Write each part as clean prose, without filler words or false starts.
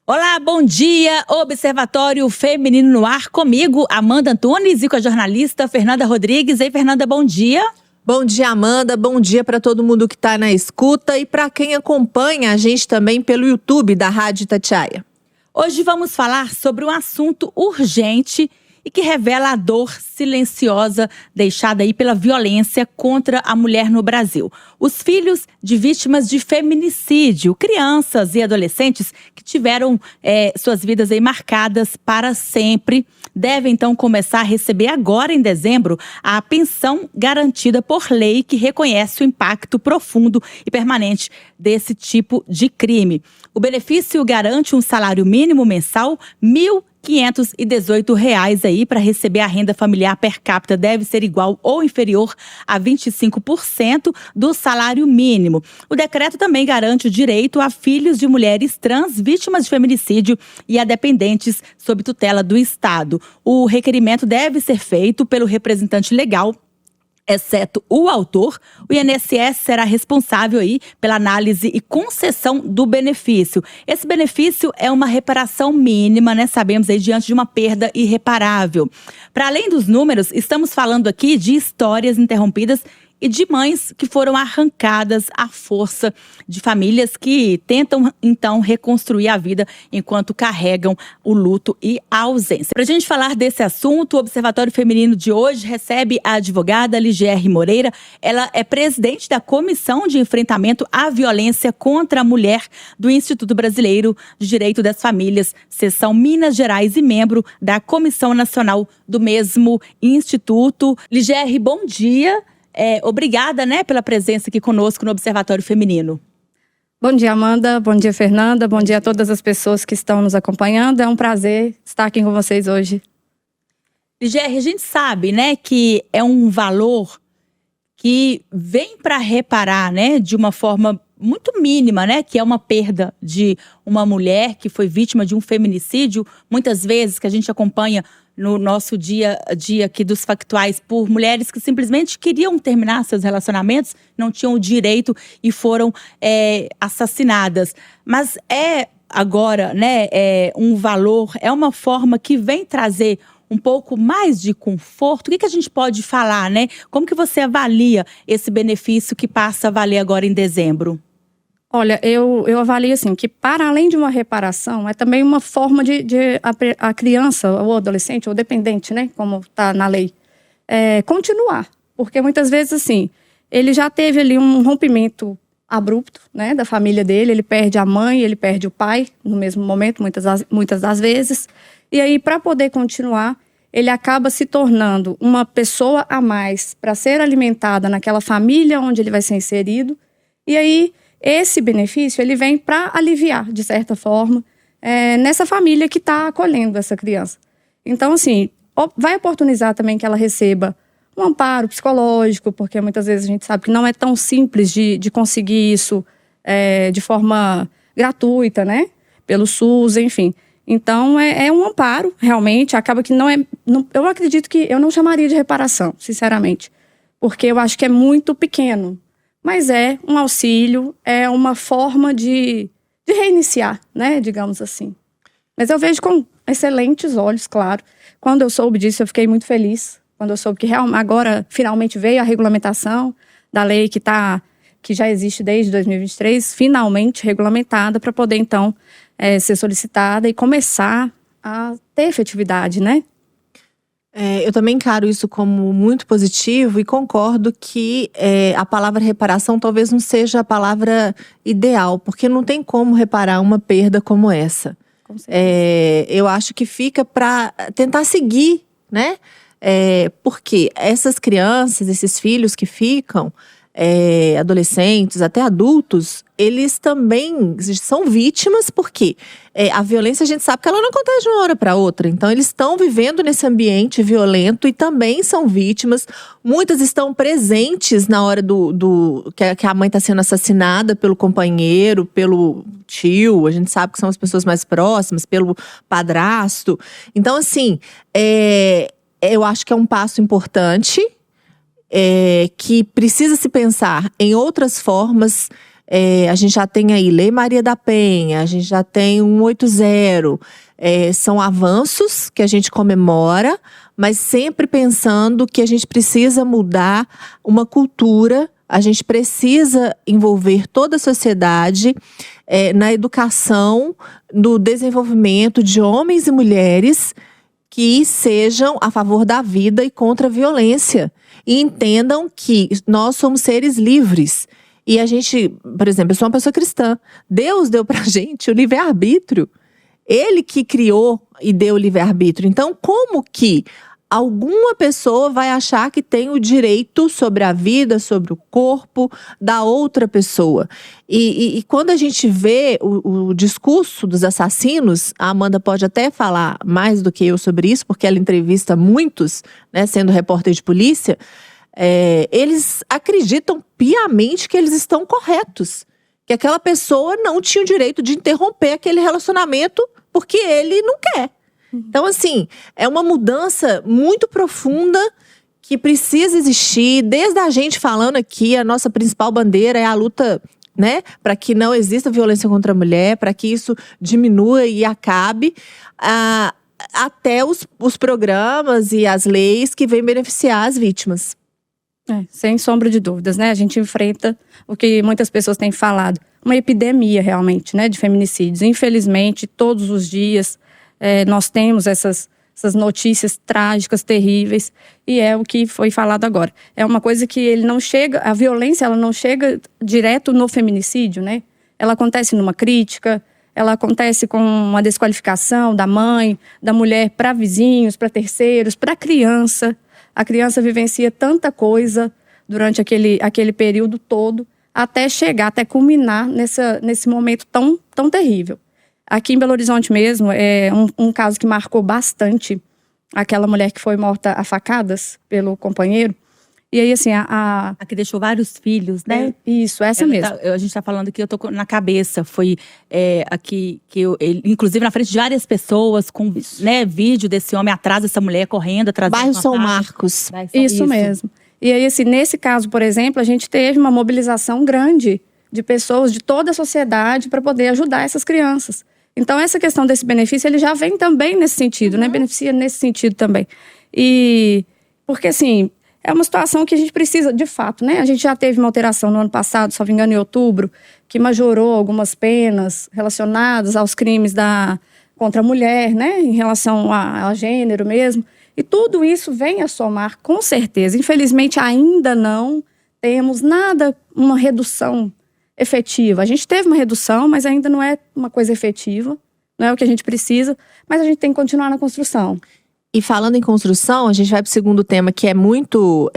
Olá, bom dia! Observatório Feminino no Ar, comigo, Amanda Antunes, e com a jornalista Fernanda Rodrigues. Ei, Fernanda, bom dia! Bom dia, Amanda. Bom dia para todo mundo que está na escuta e para quem acompanha a gente também pelo YouTube da Rádio Itatiaia. Hoje vamos falar sobre um assunto urgente e que revela a dor silenciosa deixada aí pela violência contra a mulher no Brasil. Os filhos de vítimas de feminicídio, crianças e adolescentes que tiveram suas vidas aí marcadas para sempre, devem então começar a receber agora em dezembro a pensão garantida por lei que reconhece o impacto profundo e permanente desse tipo de crime. O benefício garante um salário mínimo mensal, R$1.518 aí para receber a renda familiar per capita deve ser igual ou inferior a 25% do salário mínimo. O decreto também garante o direito a filhos de mulheres trans vítimas de feminicídio e a dependentes sob tutela do Estado. O requerimento deve ser feito pelo representante legal. Exceto o autor, o INSS será responsável aí pela análise e concessão do benefício. Esse benefício é uma reparação mínima, né? Sabemos aí, diante de uma perda irreparável. Para além dos números, estamos falando aqui de histórias interrompidas e de mães que foram arrancadas à força, de famílias que tentam, então, reconstruir a vida enquanto carregam o luto e a ausência. Para a gente falar desse assunto, o Observatório Feminino de hoje recebe a advogada Ligiere Moreira. Ela é presidente da Comissão de Enfrentamento à Violência contra a Mulher do Instituto Brasileiro de Direito das Famílias, seção Minas Gerais, e membro da Comissão Nacional do mesmo instituto. Ligiere, bom dia. Obrigada, né, pela presença aqui conosco no Observatório Feminino. Bom dia, Amanda. Bom dia, Fernanda. Bom dia a todas as pessoas que estão nos acompanhando. É um prazer estar aqui com vocês hoje. Ligiere, a gente sabe, né, que é um valor que vem para reparar, né, de uma forma muito mínima, né, que é uma perda de uma mulher que foi vítima de um feminicídio. Muitas vezes que a gente acompanha no nosso dia a dia aqui dos factuais, por mulheres que simplesmente queriam terminar seus relacionamentos, não tinham o direito e foram assassinadas. Mas agora, né, um valor, é uma forma que vem trazer um pouco mais de conforto. O que a gente pode falar, né? Como que você avalia esse benefício que passa a valer agora em dezembro? Olha, eu avalio assim, que para além de uma reparação, é também uma forma de a criança, ou adolescente, ou dependente, né, como está na lei, continuar. Porque muitas vezes, assim, ele já teve ali um rompimento abrupto, né, da família dele, ele perde a mãe, ele perde o pai no mesmo momento, muitas das vezes. E aí, para poder continuar, ele acaba se tornando uma pessoa a mais para ser alimentada naquela família onde ele vai ser inserido. E aí, esse benefício, ele vem para aliviar, de certa forma, nessa família que está acolhendo essa criança. Então, assim, vai oportunizar também que ela receba um amparo psicológico, porque muitas vezes a gente sabe que não é tão simples de conseguir isso de forma gratuita, né? Pelo SUS, enfim. Então, é um amparo, realmente. Acaba que eu acredito que eu não chamaria de reparação, sinceramente. Porque eu acho que é muito pequeno. Mas é um auxílio, é uma forma de reiniciar, né, digamos assim. Mas eu vejo com excelentes olhos, claro. Quando eu soube disso, eu fiquei muito feliz. Quando eu soube que agora finalmente veio a regulamentação da lei que já existe desde 2023, finalmente regulamentada para poder, então, ser solicitada e começar a ter efetividade, né? Eu também encaro isso como muito positivo e concordo que a palavra reparação talvez não seja a palavra ideal, porque não tem como reparar uma perda como essa. Com certeza. Eu acho que fica para tentar seguir, né? Porque essas crianças, esses filhos que ficam, adolescentes, até adultos, eles também são vítimas, porque a violência a gente sabe que ela não acontece de uma hora para outra. Então eles estão vivendo nesse ambiente violento e também são vítimas. Muitas estão presentes na hora que a mãe está sendo assassinada pelo companheiro, pelo tio. A gente sabe que são as pessoas mais próximas, pelo padrasto. Então, assim, eu acho que é um passo importante, que precisa se pensar em outras formas A gente já tem aí Lei Maria da Penha, a gente já tem 180. São avanços que a gente comemora, mas sempre pensando que a gente precisa mudar uma cultura, a gente precisa envolver toda a sociedade na educação, no desenvolvimento de homens e mulheres que sejam a favor da vida e contra a violência. E entendam que nós somos seres livres. E a gente, por exemplo, eu sou uma pessoa cristã. Deus deu pra gente o livre-arbítrio. Ele que criou e deu o livre-arbítrio. Então, como que alguma pessoa vai achar que tem o direito sobre a vida, sobre o corpo da outra pessoa? E quando a gente vê o discurso dos assassinos, a Amanda pode até falar mais do que eu sobre isso, porque ela entrevista muitos, né, sendo repórter de polícia, eles acreditam piamente que eles estão corretos. Que aquela pessoa não tinha o direito de interromper aquele relacionamento porque ele não quer. Então, assim, é uma mudança muito profunda que precisa existir. Desde a gente falando aqui, a nossa principal bandeira é a luta, né, para que não exista violência contra a mulher, para que isso diminua e acabe, até os programas e as leis que vêm beneficiar as vítimas. Sem sombra de dúvidas, né? A gente enfrenta o que muitas pessoas têm falado, uma epidemia realmente, né, de feminicídios. Infelizmente, todos os dias nós temos essas notícias trágicas, terríveis, e é o que foi falado agora. É uma coisa que ele não chega, a violência ela não chega direto no feminicídio, né? Ela acontece numa crítica, ela acontece com uma desqualificação da mãe, da mulher para vizinhos, para terceiros, para a criança. A criança vivencia tanta coisa durante aquele período todo, até chegar, até culminar nesse momento tão terrível. Aqui em Belo Horizonte mesmo, é um caso que marcou bastante aquela mulher que foi morta a facadas pelo companheiro. E aí, assim, a que deixou vários filhos, né? Isso, essa mesmo. A gente tá falando aqui, eu tô na cabeça. Foi aqui, inclusive na frente de várias pessoas, com vídeo desse homem atrás dessa mulher correndo atrás dessa Bairro São Marcos. Isso mesmo. E aí, assim, nesse caso, por exemplo, a gente teve uma mobilização grande de pessoas de toda a sociedade para poder ajudar essas crianças. Então, essa questão desse benefício, ele já vem também nesse sentido, né? Beneficia nesse sentido também. E porque, assim, é uma situação que a gente precisa, de fato, né? A gente já teve uma alteração no ano passado, se não me engano, em outubro, que majorou algumas penas relacionadas aos crimes contra a mulher, né? Em relação a gênero mesmo. E tudo isso vem a somar, com certeza. Infelizmente, ainda não temos uma redução efetiva. A gente teve uma redução, mas ainda não é uma coisa efetiva. Não é o que a gente precisa, mas a gente tem que continuar na construção. E falando em construção, a gente vai para o segundo tema, que é muito…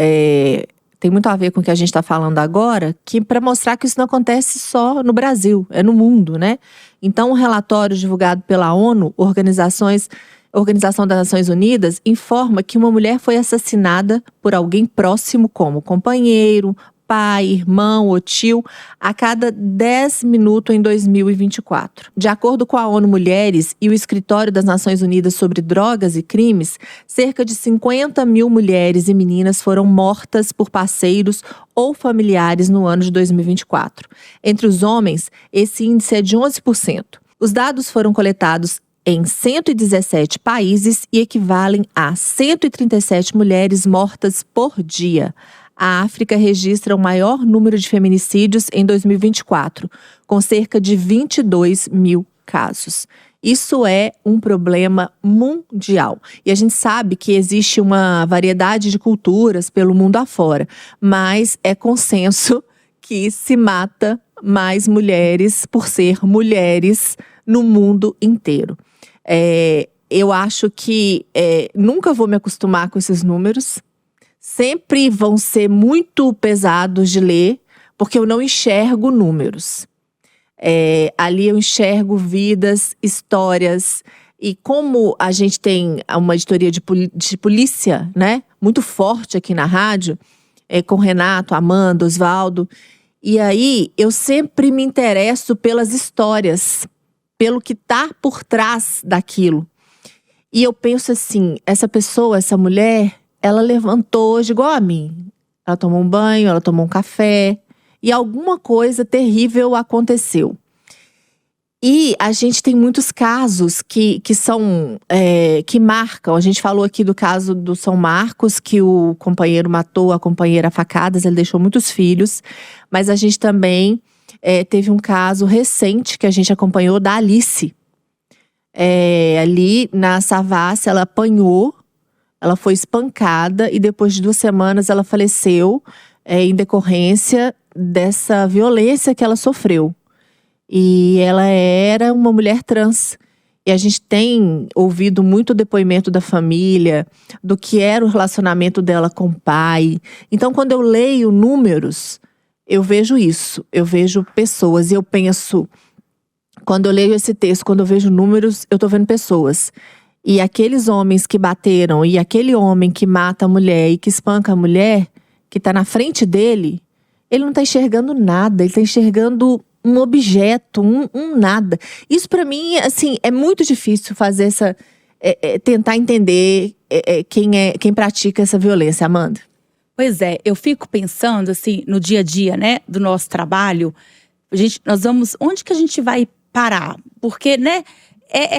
tem muito a ver com o que a gente está falando agora, que para mostrar que isso não acontece só no Brasil, é no mundo, né? Então, um relatório divulgado pela ONU, Organização das Nações Unidas, informa que uma mulher foi assassinada por alguém próximo, como companheiro, pai, irmão ou tio, a cada 10 minutos em 2024. De acordo com a ONU Mulheres e o Escritório das Nações Unidas sobre Drogas e Crimes, cerca de 50 mil mulheres e meninas foram mortas por parceiros ou familiares no ano de 2024. Entre os homens, esse índice é de 11%. Os dados foram coletados em 117 países e equivalem a 137 mulheres mortas por dia. A África registra o maior número de feminicídios em 2024, com cerca de 22 mil casos. Isso é um problema mundial. E a gente sabe que existe uma variedade de culturas pelo mundo afora, mas é consenso que se mata mais mulheres por ser mulheres no mundo inteiro. Eu acho que nunca vou me acostumar com esses números. Sempre vão ser muito pesados de ler, porque eu não enxergo números. Ali eu enxergo vidas, histórias. E como a gente tem uma editoria de polícia, né, muito forte aqui na rádio, com Renato, Amanda, Osvaldo. E aí eu sempre me interesso pelas histórias, pelo que está por trás daquilo. E eu penso assim, essa pessoa, essa mulher… ela levantou hoje igual a mim. Ela tomou um banho, ela tomou um café. e alguma coisa terrível aconteceu. E a gente tem muitos casos que marcam. A gente falou aqui do caso do São Marcos, que o companheiro matou a companheira a facadas, ele deixou muitos filhos. Mas a gente também teve um caso recente que a gente acompanhou da Alice. Ali na Savassi, ela apanhou, ela foi espancada e depois de 2 semanas ela faleceu em decorrência dessa violência que ela sofreu. E ela era uma mulher trans. E a gente tem ouvido muito depoimento da família, do que era o relacionamento dela com o pai. Então, quando eu leio números, eu vejo isso. Eu vejo pessoas e eu penso… Quando eu leio esse texto, quando eu vejo números, eu tô vendo pessoas. E aqueles homens que bateram, e aquele homem que mata a mulher e que espanca a mulher, que tá na frente dele, ele não tá enxergando nada, ele tá enxergando um objeto, um nada. Isso pra mim, assim, é muito difícil fazer tentar entender quem pratica essa violência, Amanda. Pois é, eu fico pensando, assim, no dia a dia, né, do nosso trabalho, onde que a gente vai parar? Porque, né,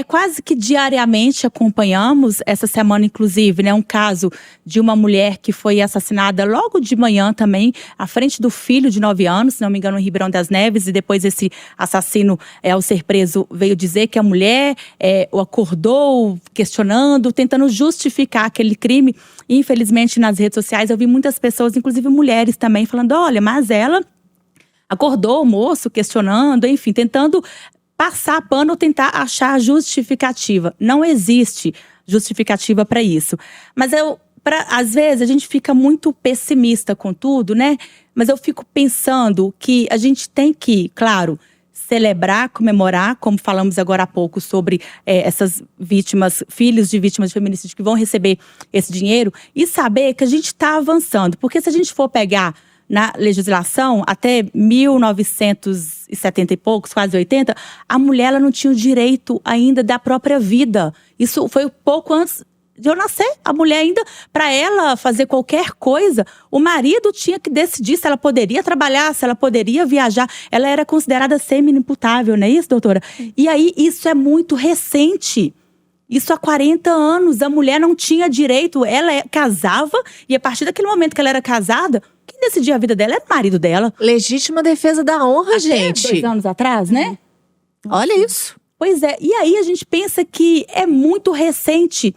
quase que diariamente acompanhamos, essa semana inclusive, né, um caso de uma mulher que foi assassinada logo de manhã também, à frente do filho de 9 anos, se não me engano, em Ribeirão das Neves, e depois esse assassino, ao ser preso, veio dizer que a mulher o acordou, questionando, tentando justificar aquele crime. E, infelizmente, nas redes sociais eu vi muitas pessoas, inclusive mulheres também, falando, olha, mas ela acordou o moço, questionando, enfim, tentando passar pano ou tentar achar justificativa. Não existe justificativa para isso. Mas às vezes a gente fica muito pessimista com tudo, né? Mas eu fico pensando que a gente tem que, claro, celebrar, comemorar, como falamos agora há pouco sobre essas vítimas, filhos de vítimas de feminicídio que vão receber esse dinheiro, e saber que a gente está avançando. Porque se a gente for pegar na legislação, até 1970 e poucos, quase 80, a mulher ela não tinha o direito ainda da própria vida. Isso foi pouco antes de eu nascer. A mulher ainda, para ela fazer qualquer coisa, o marido tinha que decidir se ela poderia trabalhar, se ela poderia viajar. Ela era considerada semi-inimputável, não é isso, doutora? E aí, isso é muito recente. Isso há 40 anos, a mulher não tinha direito, ela casava, e a partir daquele momento que ela era casada, quem decidia a vida dela era o marido dela. Legítima defesa da honra, até gente. 2 anos atrás, né? Olha isso. Pois é, e aí a gente pensa que é muito recente.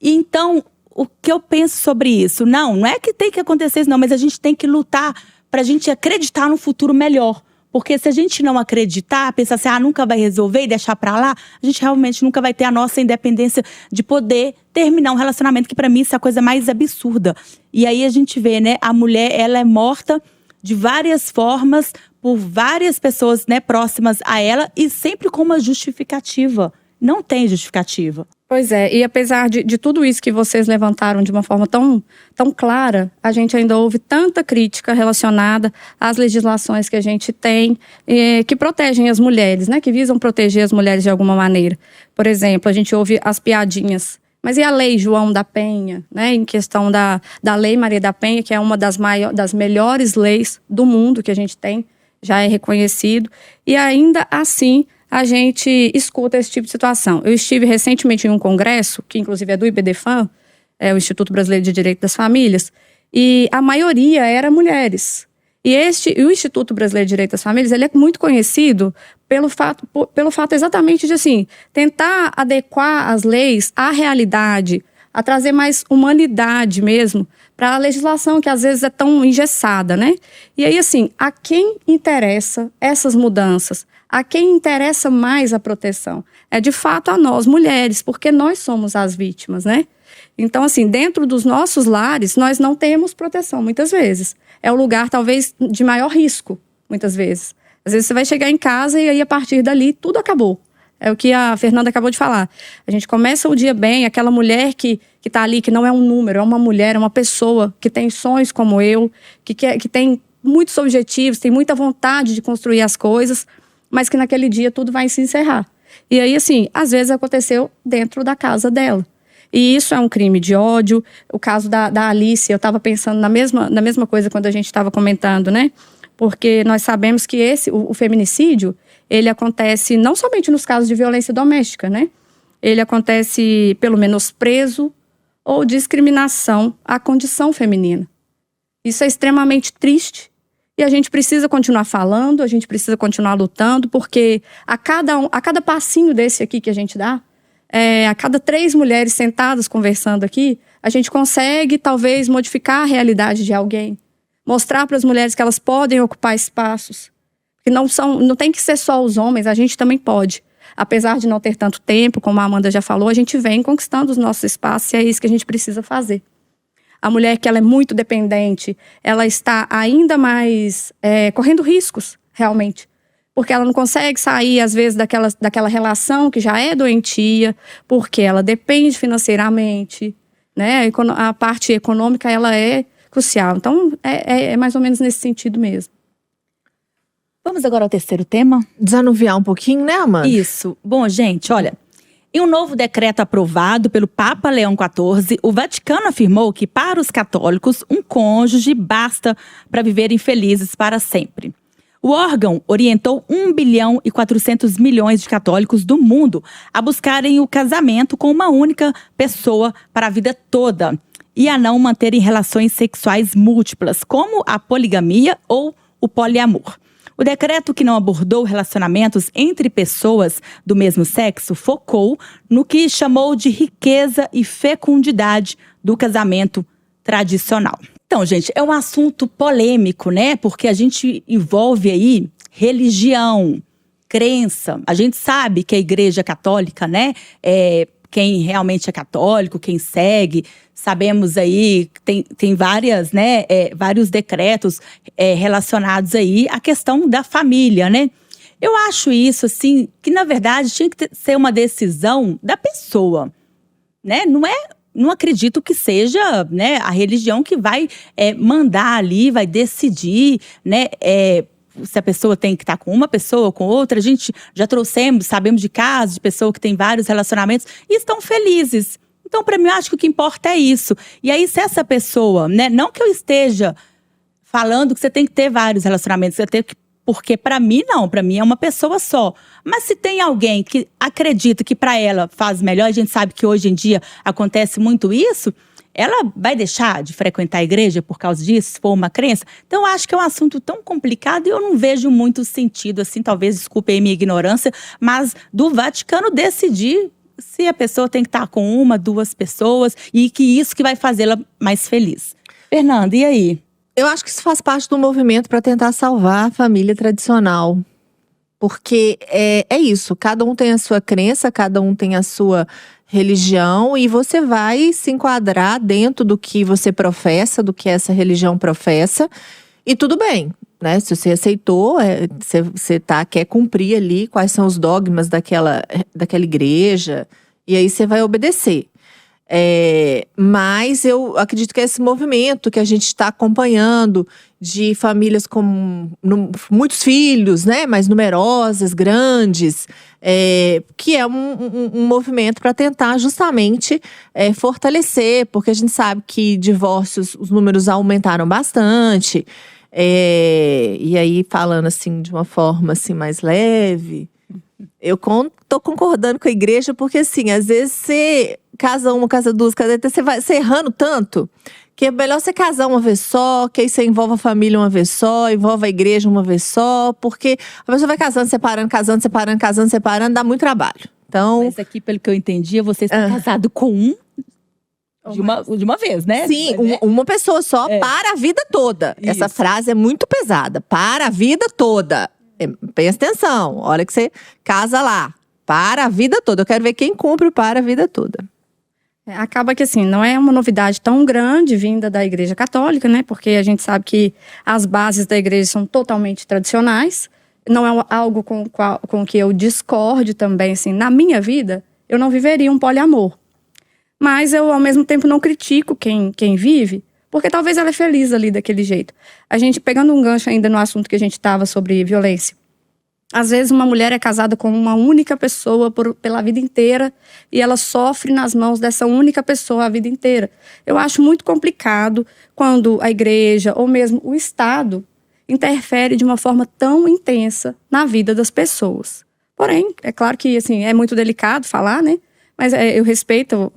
E então, o que eu penso sobre isso? Não é que tem que acontecer isso não, mas a gente tem que lutar pra gente acreditar no futuro melhor. Porque se a gente não acreditar, pensar assim, nunca vai resolver e deixar pra lá, a gente realmente nunca vai ter a nossa independência de poder terminar um relacionamento, que pra mim isso é a coisa mais absurda. E aí a gente vê, né, a mulher, ela é morta de várias formas, por várias pessoas, né, próximas a ela, e sempre com uma justificativa. Não tem justificativa. Pois é, e apesar de tudo isso que vocês levantaram de uma forma tão clara, a gente ainda ouve tanta crítica relacionada às legislações que a gente tem, que protegem as mulheres, né? Que visam proteger as mulheres de alguma maneira. Por exemplo, a gente ouve as piadinhas. Mas e a lei João da Penha, né? Em questão da lei Maria da Penha, que é uma das melhores leis do mundo que a gente tem, já é reconhecido. E ainda assim, a gente escuta esse tipo de situação. Eu estive recentemente em um congresso, que inclusive é do IBDFAM, o Instituto Brasileiro de Direito das Famílias, e a maioria era mulheres. E o Instituto Brasileiro de Direito das Famílias, ele é muito conhecido pelo fato exatamente de, assim, tentar adequar as leis à realidade, a trazer mais humanidade mesmo para a legislação que às vezes é tão engessada, né? E aí, assim, a quem interessa essas mudanças? A quem interessa mais a proteção? É de fato a nós, mulheres, porque nós somos as vítimas, né? Então, assim, dentro dos nossos lares, nós não temos proteção, muitas vezes. É o lugar, talvez, de maior risco, muitas vezes. Às vezes você vai chegar em casa e aí, a partir dali, tudo acabou. É o que a Fernanda acabou de falar. A gente começa o dia bem, aquela mulher que tá ali, que não é um número, é uma mulher, é uma pessoa que tem sonhos como eu, que tem muitos objetivos, tem muita vontade de construir as coisas, mas que naquele dia tudo vai se encerrar. E aí, assim, às vezes aconteceu dentro da casa dela. E isso é um crime de ódio. O caso da Alice, eu estava pensando na mesma coisa quando a gente estava comentando, né? Porque nós sabemos que o feminicídio, ele acontece não somente nos casos de violência doméstica, né? Ele acontece pelo menosprezo ou discriminação à condição feminina. Isso é extremamente triste e a gente precisa continuar falando, a gente precisa continuar lutando, porque a cada passinho desse aqui que a gente dá, a cada 3 mulheres sentadas conversando aqui, a gente consegue talvez modificar a realidade de alguém, mostrar para as mulheres que elas podem ocupar espaços, que não tem que ser só os homens, a gente também pode. Apesar de não ter tanto tempo, como a Amanda já falou, a gente vem conquistando os nossos espaços e é isso que a gente precisa fazer. A mulher que ela é muito dependente, ela está ainda mais correndo riscos, realmente. Porque ela não consegue sair, às vezes, daquela relação que já é doentia, porque ela depende financeiramente, né? A parte econômica, ela é crucial. Então, é mais ou menos nesse sentido mesmo. Vamos agora ao terceiro tema? Desanuviar um pouquinho, né, Amanda? Isso. Bom, gente, olha. Em um novo decreto aprovado pelo Papa Leão XIV, o Vaticano afirmou que, para os católicos, um cônjuge basta para viverem felizes para sempre. O órgão orientou 1 bilhão e 400 milhões de católicos do mundo a buscarem o casamento com uma única pessoa para a vida toda e a não manterem relações sexuais múltiplas, como a poligamia ou o poliamor. O decreto, que não abordou relacionamentos entre pessoas do mesmo sexo, focou no que chamou de riqueza e fecundidade do casamento tradicional. Então, gente, é um assunto polêmico, né? Porque a gente envolve aí religião, crença. A gente sabe que a Igreja Católica, né? Quem realmente é católico, quem segue, sabemos aí que tem várias, né, vários decretos relacionados aí à questão da família, né? Eu acho isso, assim, que na verdade tinha que ser uma decisão da pessoa, né? Não acredito que seja, né, a religião que vai mandar ali, vai decidir, né, se a pessoa tem que estar com uma pessoa ou com outra. A gente já sabemos de casos de pessoas que têm vários relacionamentos e estão felizes. Então, para mim, eu acho que o que importa é isso. E aí, se essa pessoa, né, não que eu esteja falando que você tem que ter vários relacionamentos, porque para mim não, para mim é uma pessoa só. Mas se tem alguém que acredita que para ela faz melhor, a gente sabe que hoje em dia acontece muito isso, ela vai deixar de frequentar a igreja por causa disso, se for uma crença? Então, eu acho que é um assunto tão complicado e eu não vejo muito sentido, assim, talvez, desculpe aí minha ignorância, mas do Vaticano decidir se a pessoa tem que estar com 1, 2 pessoas e que isso que vai fazê-la mais feliz. Fernanda, e aí? Eu acho que isso faz parte do movimento para tentar salvar a família tradicional. Porque é isso, cada um tem a sua crença, cada um tem a sua religião e você vai se enquadrar dentro do que você professa, do que essa religião professa, e tudo bem, né? Se você aceitou, você quer cumprir ali quais são os dogmas daquela igreja, e aí você vai obedecer. Mas eu acredito que esse movimento que a gente está acompanhando de famílias com muitos filhos, né, mais numerosas, grandes, que é um movimento para tentar justamente fortalecer, porque a gente sabe que divórcios, os números aumentaram bastante, e aí falando assim de uma forma assim mais leve, eu tô concordando com a igreja, porque assim, às vezes você casa uma, casa duas, casa três, você vai errando tanto que é melhor você casar uma vez só, que aí você envolve a família uma vez só, envolve a igreja uma vez só, porque a pessoa vai casando, separando, dá muito trabalho. Então, mas aqui, pelo que eu entendi, você está casado com de uma vez, né? Sim, uma pessoa só para a vida toda. Isso. Essa frase é muito pesada. Para a vida toda. Presta atenção, a hora que você casa lá. Para a vida toda. Eu quero ver quem cumpre para a vida toda. Acaba que assim, não é uma novidade tão grande vinda da Igreja Católica, né? Porque a gente sabe que as bases da igreja são totalmente tradicionais. Não é algo com que eu discorde também, assim. Na minha vida, eu não viveria um poliamor. Mas eu, ao mesmo tempo, não critico quem vive, porque talvez ela é feliz ali daquele jeito. A gente, pegando um gancho ainda no assunto que a gente estava sobre violência. Às vezes uma mulher é casada com uma única pessoa pela vida inteira e ela sofre nas mãos dessa única pessoa a vida inteira. Eu acho muito complicado quando a igreja ou mesmo o Estado, interfere de uma forma tão intensa na vida das pessoas. Porém, é claro que assim, é muito delicado falar, né? Mas eu respeito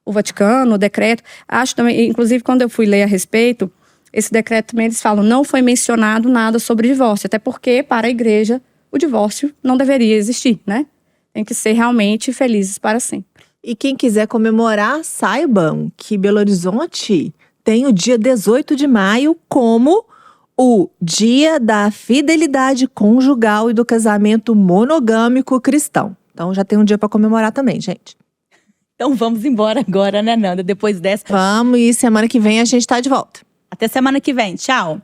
o Vaticano, o decreto. Acho também, inclusive quando eu fui ler a respeito, esse decreto também eles falam, não foi mencionado nada sobre divórcio, até porque para a igreja o divórcio não deveria existir, né? Tem que ser realmente felizes para sempre. E quem quiser comemorar, saibam que Belo Horizonte tem o dia 18 de maio como o Dia da Fidelidade Conjugal e do Casamento Monogâmico Cristão. Então já tem um dia para comemorar também, gente. Então vamos embora agora, né, Nanda? Depois dessa. Vamos, e semana que vem a gente tá de volta. Até semana que vem. Tchau.